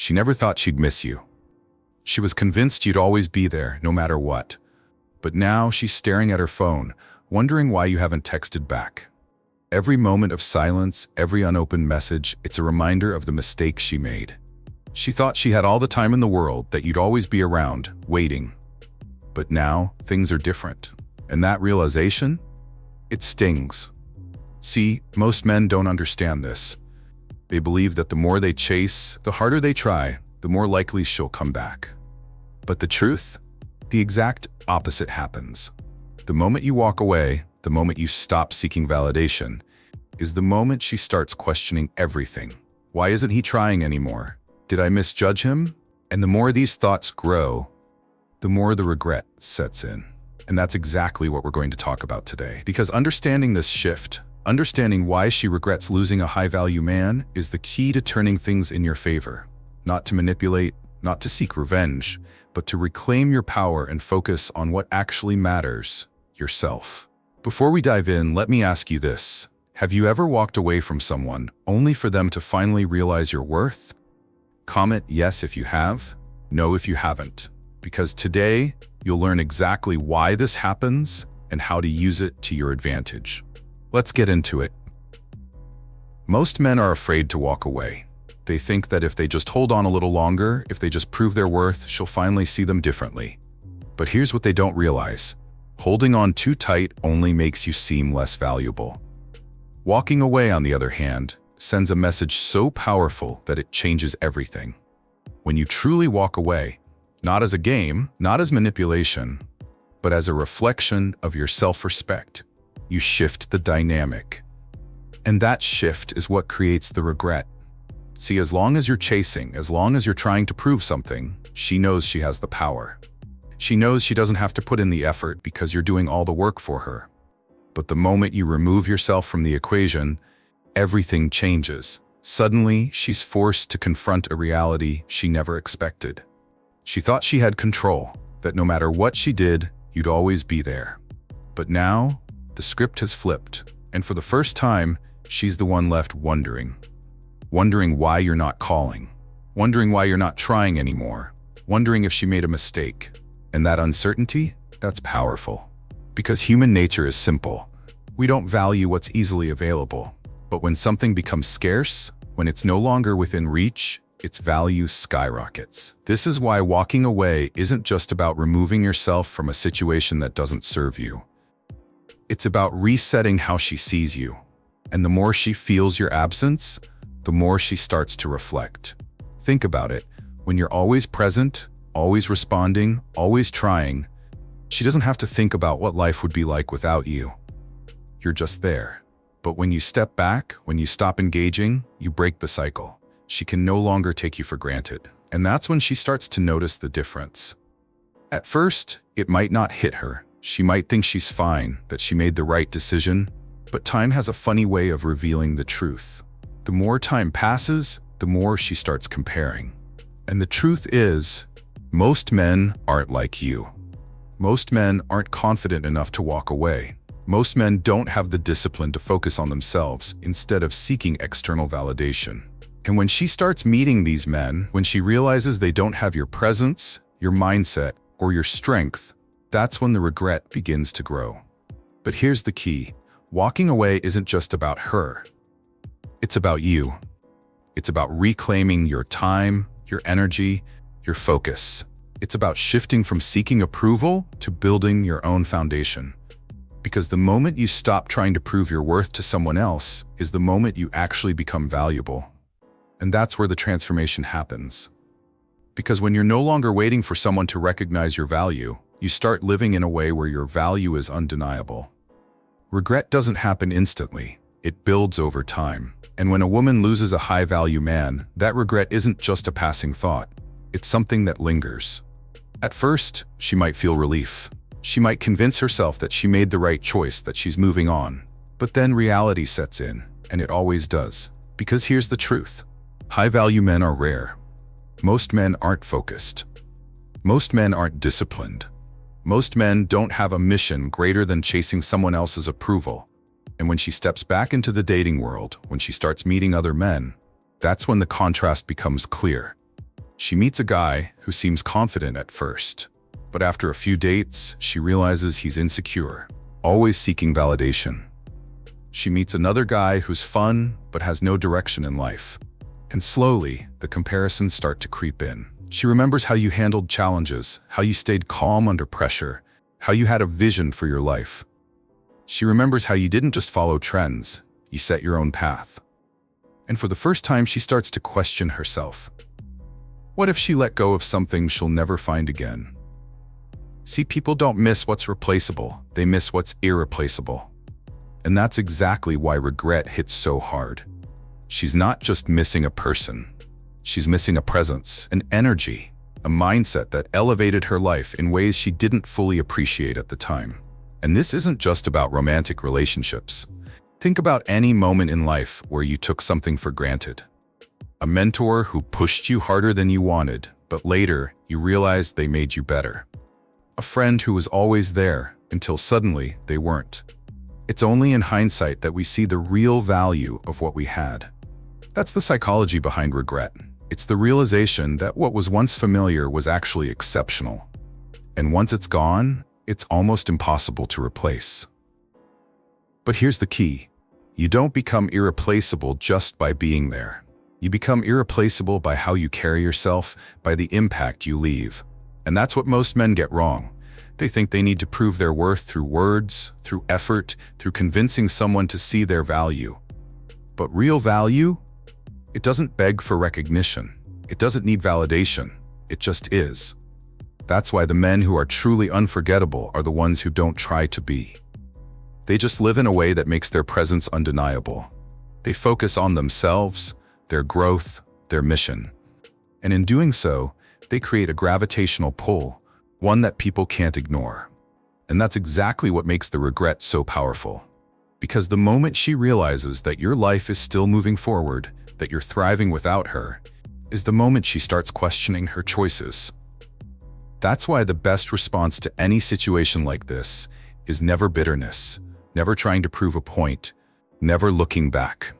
She never thought she'd miss you. She was convinced you'd always be there, no matter what. But now she's staring at her phone, wondering why you haven't texted back. Every moment of silence, every unopened message, it's a reminder of the mistake she made. She thought she had all the time in the world, that you'd always be around, waiting. But now, things are different. And that realization? It stings. See, most men don't understand this. They believe that the more they chase, the harder they try, the more likely she'll come back. But the truth? The exact opposite happens. The moment you walk away, the moment you stop seeking validation, is the moment she starts questioning everything. Why isn't he trying anymore? Did I misjudge him? And the more these thoughts grow, the more the regret sets in. And that's exactly what we're going to talk about today. Because understanding this shift, understanding why she regrets losing a high-value man, is the key to turning things in your favor. Not to manipulate, not to seek revenge, but to reclaim your power and focus on what actually matters, yourself. Before we dive in, let me ask you this. Have you ever walked away from someone only for them to finally realize your worth? Comment yes if you have, no if you haven't. Because today, you'll learn exactly why this happens and how to use it to your advantage. Let's get into it. Most men are afraid to walk away. They think that if they just hold on a little longer, if they just prove their worth, she'll finally see them differently. But here's what they don't realize. Holding on too tight only makes you seem less valuable. Walking away, on the other hand, sends a message so powerful that it changes everything. When you truly walk away, not as a game, not as manipulation, but as a reflection of your self-respect, you shift the dynamic. And that shift is what creates the regret. See, as long as you're chasing, as long as you're trying to prove something, she knows she has the power. She knows she doesn't have to put in the effort because you're doing all the work for her. But the moment you remove yourself from the equation, everything changes. Suddenly, she's forced to confront a reality she never expected. She thought she had control, that no matter what she did, you'd always be there. But now, the script has flipped, and for the first time, she's the one left wondering. Wondering why you're not calling. Wondering why you're not trying anymore. Wondering if she made a mistake. And that uncertainty, that's powerful. Because human nature is simple. We don't value what's easily available. But when something becomes scarce, when it's no longer within reach, its value skyrockets. This is why walking away isn't just about removing yourself from a situation that doesn't serve you. It's about resetting how she sees you. And the more she feels your absence, the more she starts to reflect. Think about it. When you're always present, always responding, always trying, she doesn't have to think about what life would be like without you. You're just there. But when you step back, when you stop engaging, you break the cycle. She can no longer take you for granted. And that's when she starts to notice the difference. At first, it might not hit her. She might think she's fine, that she made the right decision. But time has a funny way of revealing the truth. The more time passes, the more she starts comparing. And the truth is, most men aren't like you. Most men aren't confident enough to walk away. Most men don't have the discipline to focus on themselves instead of seeking external validation. And when she starts meeting these men, when she realizes they don't have your presence, your mindset, or your strength, that's when the regret begins to grow. But here's the key. Walking away isn't just about her. It's about you. It's about reclaiming your time, your energy, your focus. It's about shifting from seeking approval to building your own foundation. Because the moment you stop trying to prove your worth to someone else is the moment you actually become valuable. And that's where the transformation happens. Because when you're no longer waiting for someone to recognize your value, you start living in a way where your value is undeniable. Regret doesn't happen instantly. It builds over time. And when a woman loses a high-value man, that regret isn't just a passing thought. It's something that lingers. At first, she might feel relief. She might convince herself that she made the right choice, that she's moving on. But then reality sets in, and it always does. Because here's the truth. High-value men are rare. Most men aren't focused. Most men aren't disciplined. Most men don't have a mission greater than chasing someone else's approval. And when she steps back into the dating world, when she starts meeting other men, that's when the contrast becomes clear. She meets a guy who seems confident at first, but after a few dates, she realizes he's insecure, always seeking validation. She meets another guy who's fun but has no direction in life. And slowly, the comparisons start to creep in. She remembers how you handled challenges, how you stayed calm under pressure, how you had a vision for your life. She remembers how you didn't just follow trends, you set your own path. And for the first time, she starts to question herself. What if she let go of something she'll never find again? See, people don't miss what's replaceable, they miss what's irreplaceable. And that's exactly why regret hits so hard. She's not just missing a person. She's missing a presence, an energy, a mindset that elevated her life in ways she didn't fully appreciate at the time. And this isn't just about romantic relationships. Think about any moment in life where you took something for granted. A mentor who pushed you harder than you wanted, but later you realized they made you better. A friend who was always there until suddenly they weren't. It's only in hindsight that we see the real value of what we had. That's the psychology behind regret. It's the realization that what was once familiar was actually exceptional. And once it's gone, it's almost impossible to replace. But here's the key. You don't become irreplaceable just by being there. You become irreplaceable by how you carry yourself, by the impact you leave. And that's what most men get wrong. They think they need to prove their worth through words, through effort, through convincing someone to see their value. But real value? It doesn't beg for recognition. It doesn't need validation. It just is. That's why the men who are truly unforgettable are the ones who don't try to be. They just live in a way that makes their presence undeniable. They focus on themselves, their growth, their mission. And in doing so, they create a gravitational pull, one that people can't ignore. And that's exactly what makes the regret so powerful. Because the moment she realizes that your life is still moving forward, that you're thriving without her, is the moment she starts questioning her choices. That's why the best response to any situation like this is never bitterness, never trying to prove a point, never looking back.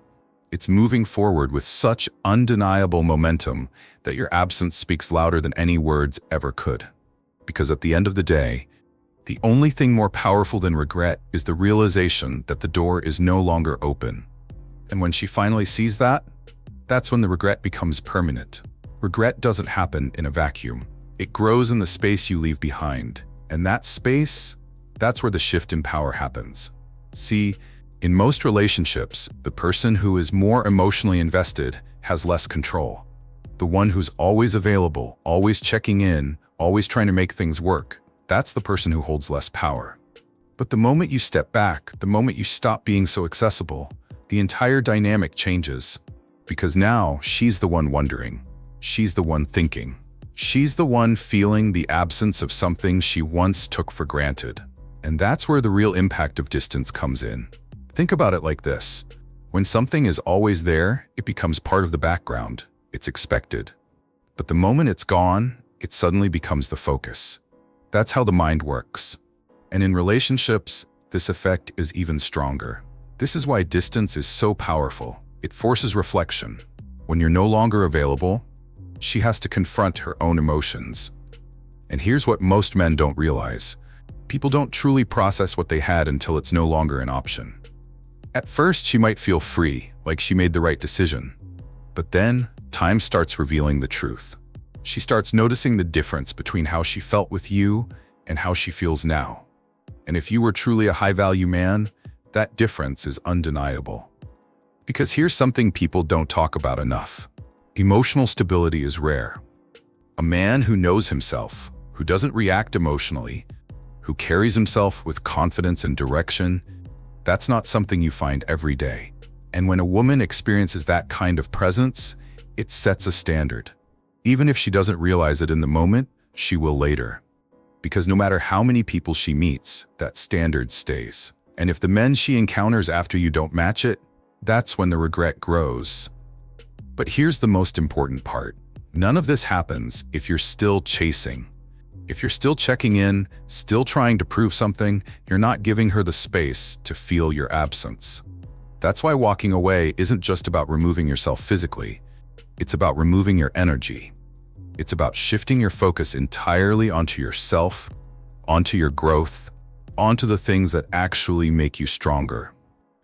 It's moving forward with such undeniable momentum that your absence speaks louder than any words ever could. Because at the end of the day, the only thing more powerful than regret is the realization that the door is no longer open. And when she finally sees that, that's when the regret becomes permanent. Regret doesn't happen in a vacuum. It grows in the space you leave behind. And that space, that's where the shift in power happens. See, in most relationships, the person who is more emotionally invested has less control. The one who's always available, always checking in, always trying to make things work, that's the person who holds less power. But the moment you step back, the moment you stop being so accessible, the entire dynamic changes. Because now she's the one wondering. She's the one thinking. She's the one feeling the absence of something she once took for granted. And that's where the real impact of distance comes in. Think about it like this. When something is always there, it becomes part of the background. It's expected. But the moment it's gone, it suddenly becomes the focus. That's how the mind works. And in relationships, this effect is even stronger. This is why distance is so powerful. It forces reflection. When you're no longer available, she has to confront her own emotions. And here's what most men don't realize. People don't truly process what they had until it's no longer an option. At first, she might feel free, like she made the right decision. But then, time starts revealing the truth. She starts noticing the difference between how she felt with you and how she feels now. And if you were truly a high-value man, that difference is undeniable. Because here's something people don't talk about enough. Emotional stability is rare. A man who knows himself, who doesn't react emotionally, who carries himself with confidence and direction, that's not something you find every day. And when a woman experiences that kind of presence, it sets a standard. Even if she doesn't realize it in the moment, she will later. Because no matter how many people she meets, that standard stays. And if the men she encounters after you don't match it, that's when the regret grows. But here's the most important part. None of this happens if you're still chasing. If you're still checking in, still trying to prove something, you're not giving her the space to feel your absence. That's why walking away isn't just about removing yourself physically. It's about removing your energy. It's about shifting your focus entirely onto yourself, onto your growth, onto the things that actually make you stronger.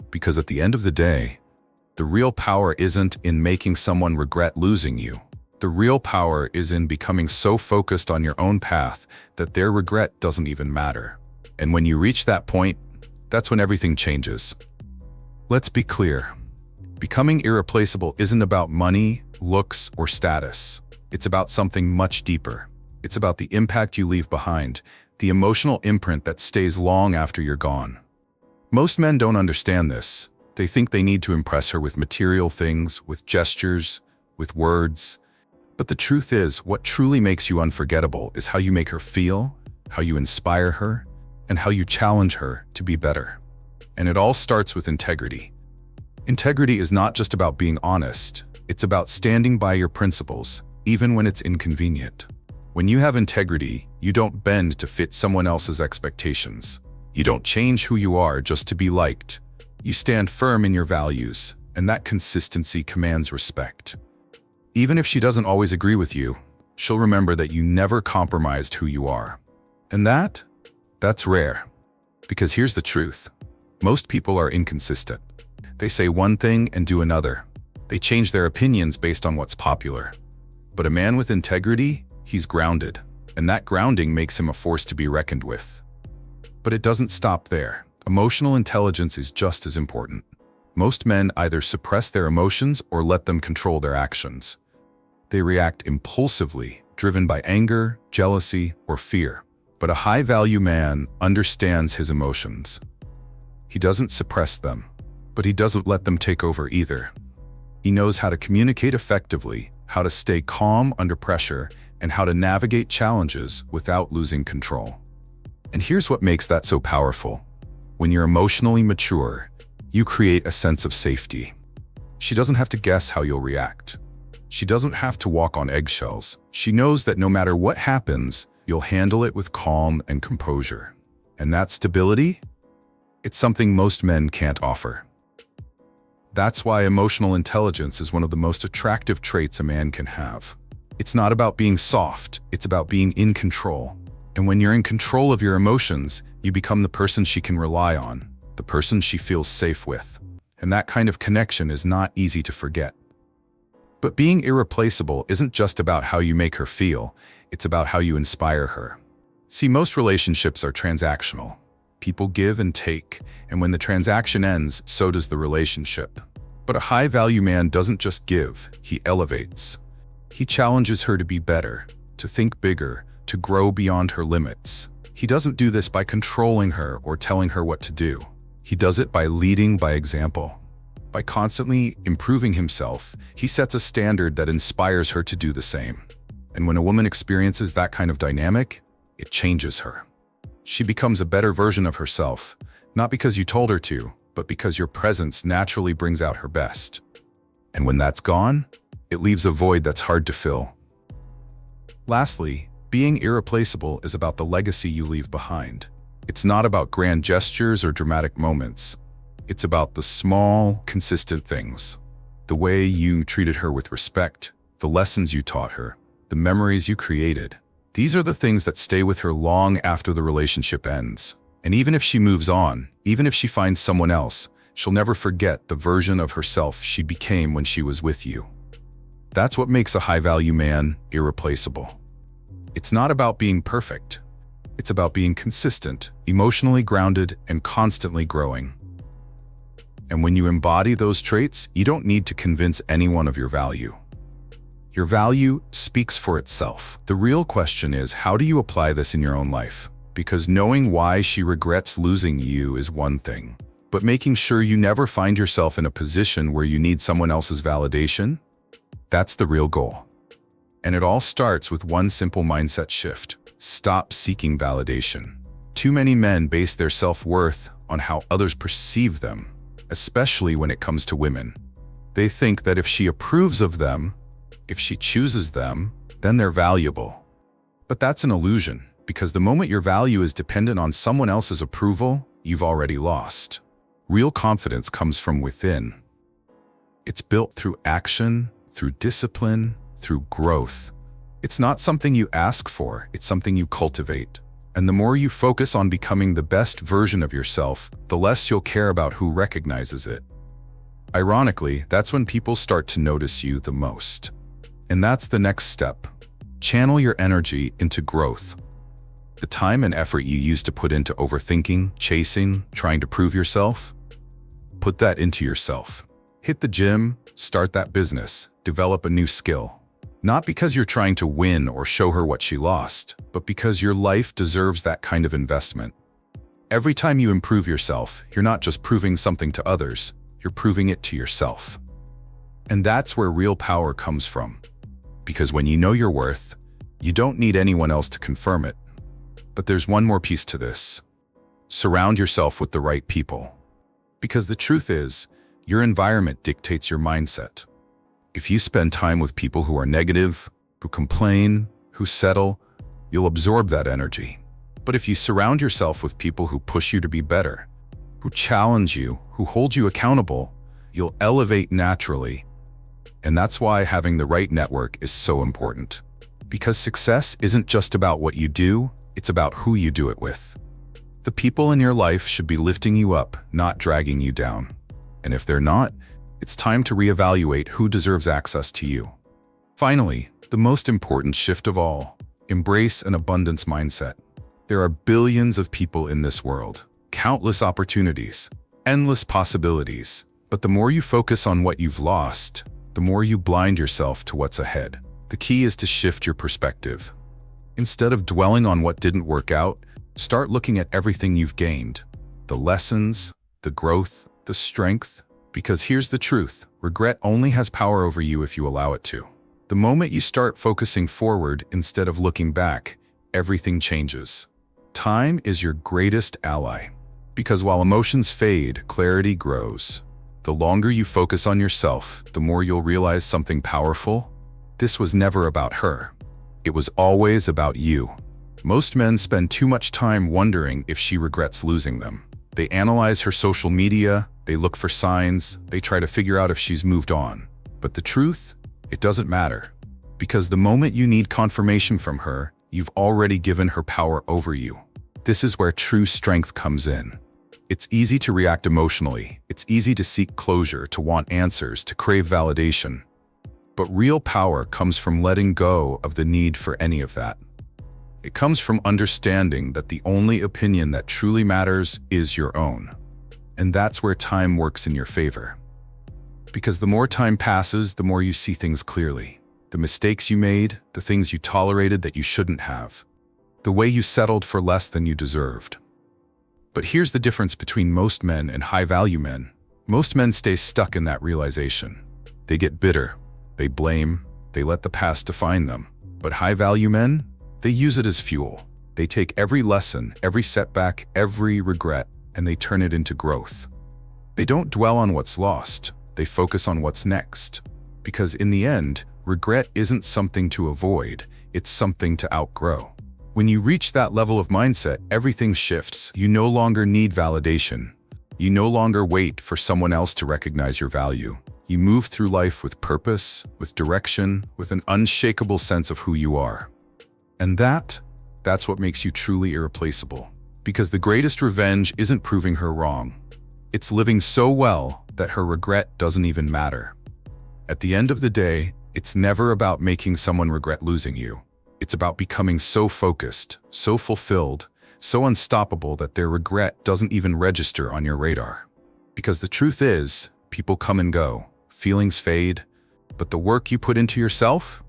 Because at the end of the day, the real power isn't in making someone regret losing you. The real power is in becoming so focused on your own path that their regret doesn't even matter. And when you reach that point, that's when everything changes. Let's be clear. Becoming irreplaceable isn't about money, looks, or status. It's about something much deeper. It's about the impact you leave behind, the emotional imprint that stays long after you're gone. Most men don't understand this. They think they need to impress her with material things, with gestures, with words. But the truth is, what truly makes you unforgettable is how you make her feel, how you inspire her, and how you challenge her to be better. And it all starts with integrity. Integrity is not just about being honest. It's about standing by your principles, even when it's inconvenient. When you have integrity, you don't bend to fit someone else's expectations. You don't change who you are just to be liked. You stand firm in your values, and that consistency commands respect. Even if she doesn't always agree with you, she'll remember that you never compromised who you are. And that's rare. Because here's the truth. Most people are inconsistent. They say one thing and do another. They change their opinions based on what's popular. But a man with integrity, he's grounded, and that grounding makes him a force to be reckoned with. But it doesn't stop there. Emotional intelligence is just as important. Most men either suppress their emotions or let them control their actions. They react impulsively, driven by anger, jealousy, or fear. But a high-value man understands his emotions. He doesn't suppress them, but he doesn't let them take over either. He knows how to communicate effectively, how to stay calm under pressure, and how to navigate challenges without losing control. And here's what makes that so powerful. When you're emotionally mature, you create a sense of safety. She doesn't have to guess how you'll react. She doesn't have to walk on eggshells. She knows that no matter what happens, you'll handle it with calm and composure. And that stability? It's something most men can't offer. That's why emotional intelligence is one of the most attractive traits a man can have. It's not about being soft, it's about being in control. And when you're in control of your emotions, you become the person she can rely on, the person she feels safe with. And that kind of connection is not easy to forget. But being irreplaceable isn't just about how you make her feel, it's about how you inspire her. See, most relationships are transactional. People give and take, and when the transaction ends, so does the relationship. But a high-value man doesn't just give, he elevates. He challenges her to be better, to think bigger, to grow beyond her limits. He doesn't do this by controlling her or telling her what to do. He does it by leading by example. By constantly improving himself, he sets a standard that inspires her to do the same. And when a woman experiences that kind of dynamic, it changes her. She becomes a better version of herself, not because you told her to, but because your presence naturally brings out her best. And when that's gone, it leaves a void that's hard to fill. Lastly, being irreplaceable is about the legacy you leave behind. It's not about grand gestures or dramatic moments. It's about the small, consistent things. The way you treated her with respect, the lessons you taught her, the memories you created. These are the things that stay with her long after the relationship ends. And even if she moves on, even if she finds someone else, she'll never forget the version of herself she became when she was with you. That's what makes a high-value man irreplaceable. It's not about being perfect. It's about being consistent, emotionally grounded, and constantly growing. And when you embody those traits, you don't need to convince anyone of your value. Your value speaks for itself. The real question is, how do you apply this in your own life? Because knowing why she regrets losing you is one thing, but making sure you never find yourself in a position where you need someone else's validation, that's the real goal. And it all starts with one simple mindset shift. Stop seeking validation. Too many men base their self-worth on how others perceive them, especially when it comes to women. They think that if she approves of them, if she chooses them, then they're valuable. But that's an illusion, because the moment your value is dependent on someone else's approval, you've already lost. Real confidence comes from within. It's built through action, through discipline, through growth. It's not something you ask for, it's something you cultivate. And the more you focus on becoming the best version of yourself, the less you'll care about who recognizes it. Ironically, that's when people start to notice you the most. And that's the next step. Channel your energy into growth. The time and effort you used to put into overthinking, chasing, trying to prove yourself, put that into yourself. Hit the gym, start that business, develop a new skill. Not because you're trying to win or show her what she lost, but because your life deserves that kind of investment. Every time you improve yourself, you're not just proving something to others, you're proving it to yourself. And that's where real power comes from. Because when you know your worth, you don't need anyone else to confirm it. But there's one more piece to this. Surround yourself with the right people. Because the truth is, your environment dictates your mindset. If you spend time with people who are negative, who complain, who settle, you'll absorb that energy. But if you surround yourself with people who push you to be better, who challenge you, who hold you accountable, you'll elevate naturally. And that's why having the right network is so important. Because success isn't just about what you do, it's about who you do it with. The people in your life should be lifting you up, not dragging you down. And if they're not, it's time to reevaluate who deserves access to you. Finally, the most important shift of all, embrace an abundance mindset. There are billions of people in this world, countless opportunities, endless possibilities. But the more you focus on what you've lost, the more you blind yourself to what's ahead. The key is to shift your perspective. Instead of dwelling on what didn't work out, start looking at everything you've gained. The lessons, the growth, the strength. Because here's the truth, regret only has power over you if you allow it to. The moment you start focusing forward instead of looking back, everything changes. Time is your greatest ally. Because while emotions fade, clarity grows. The longer you focus on yourself, the more you'll realize something powerful. This was never about her. It was always about you. Most men spend too much time wondering if she regrets losing them. They analyze her social media, they look for signs, they try to figure out if she's moved on. But the truth? It doesn't matter. Because the moment you need confirmation from her, you've already given her power over you. This is where true strength comes in. It's easy to react emotionally. It's easy to seek closure, to want answers, to crave validation. But real power comes from letting go of the need for any of that. It comes from understanding that the only opinion that truly matters is your own. And that's where time works in your favor. Because the more time passes, the more you see things clearly. The mistakes you made, the things you tolerated that you shouldn't have, the way you settled for less than you deserved. But here's the difference between most men and high-value men. Most men stay stuck in that realization. They get bitter, they blame, they let the past define them. But high-value men, they use it as fuel. They take every lesson, every setback, every regret, and they turn it into growth. They don't dwell on what's lost, they focus on what's next. Because in the end, regret isn't something to avoid, it's something to outgrow. When you reach that level of mindset, everything shifts. You no longer need validation. You no longer wait for someone else to recognize your value. You move through life with purpose, with direction, with an unshakable sense of who you are. And that's what makes you truly irreplaceable. Because the greatest revenge isn't proving her wrong. It's living so well that her regret doesn't even matter. At the end of the day, it's never about making someone regret losing you. It's about becoming so focused, so fulfilled, so unstoppable that their regret doesn't even register on your radar. Because the truth is, people come and go, feelings fade, but the work you put into yourself,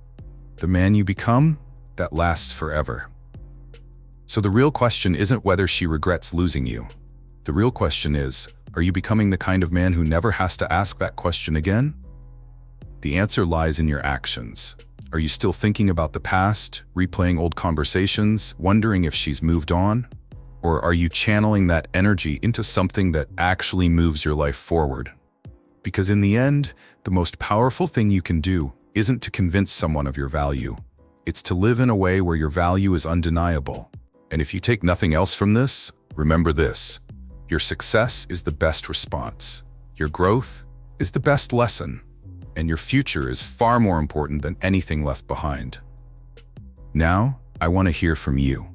the man you become, that lasts forever. So the real question isn't whether she regrets losing you. The real question is, are you becoming the kind of man who never has to ask that question again? The answer lies in your actions. Are you still thinking about the past, replaying old conversations, wondering if she's moved on? Or are you channeling that energy into something that actually moves your life forward? Because in the end, the most powerful thing you can do isn't to convince someone of your value. It's to live in a way where your value is undeniable. And if you take nothing else from this, remember this. Your success is the best response. Your growth is the best lesson. And your future is far more important than anything left behind. Now, I want to hear from you.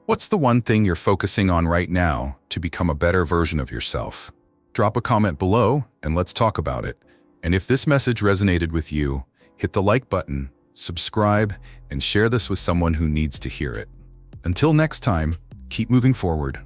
What's the one thing you're focusing on right now to become a better version of yourself? Drop a comment below and let's talk about it. And if this message resonated with you, hit the like button, subscribe, and share this with someone who needs to hear it. Until next time, keep moving forward.